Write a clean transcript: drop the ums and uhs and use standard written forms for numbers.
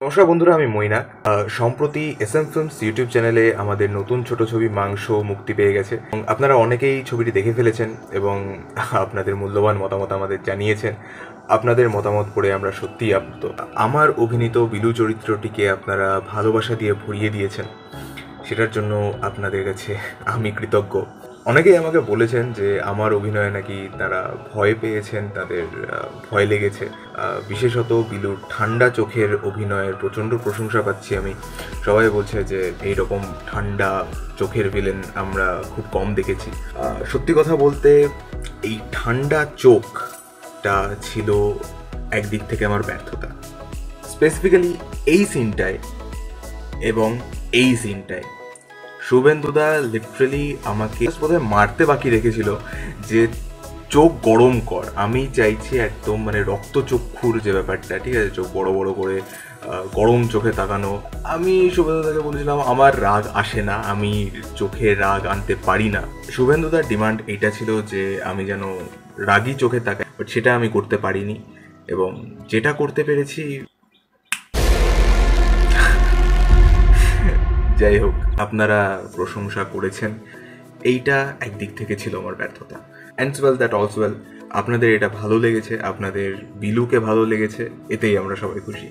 নমস্কার বন্ধুরা, আমি মইনা। সম্প্রতি SM ফিল্মস ইউটিউব চ্যানেলে আমাদের নতুন ছোট ছবি মাংস মুক্তি পেয়ে গেছে এবং আপনারা অনেকেই ছবিটি দেখে ফেলেছেন এবং আপনাদের মূল্যবান মতামত আমাদের জানিয়েছেন। আপনাদের মতামত পড়ে আমরা সত্যিই আপ্লুত। আমার অভিনীত বিলু চরিত্রটিকে আপনারা ভালোবাসা দিয়ে ভরিয়ে দিয়েছেন, সেটার জন্য আপনাদের কাছে আমি কৃতজ্ঞ। অনেকেই আমাকে বলেছেন যে আমার অভিনয়ে নাকি তারা ভয় পেয়েছেন, তাদের ভয় লেগেছে। বিশেষত বিলুর ঠান্ডা চোখের অভিনয়ের প্রচণ্ড প্রশংসা পাচ্ছি আমি। সবাই বলছে যে এইরকম ঠান্ডা চোখের ভিলেন আমরা খুব কম দেখেছি। সত্যি কথা বলতে এই ঠান্ডা চোখটা ছিল একদিক থেকে আমার ব্যর্থতা, স্পেসিফিক্যালি এই সিনটায় এবং এই সিনটায়। শুভেন্দুদা লিটারেলি আমাকে বোধহয় মারতে বাকি রেখেছিল যে চোখ গরম কর। আমি চাইছি একদম মানে রক্তচক্ষুর যে ব্যাপারটা, ঠিক আছে, চোখ বড় বড় করে গরম চোখে তাকানো। আমি শুভেন্দুদাকে বলেছিলাম আমার রাগ আসে না, আমি চোখে রাগ আনতে পারি না। শুভেন্দুদার ডিমান্ড এইটা ছিল যে আমি যেন রাগী চোখে তাকাই, বাট সেটা আমি করতে পারিনি এবং যেটা করতে পেরেছি, যাই হোক, আপনারা প্রশংসা করেছেন, এইটা একদিক থেকে ছিল আমার ব্যর্থতা। Ants well that all's well. আপনাদের এটা ভালো লেগেছে, আপনাদের বিলুকে ভালো লেগেছে, এতেই আমরা সবাই খুশি।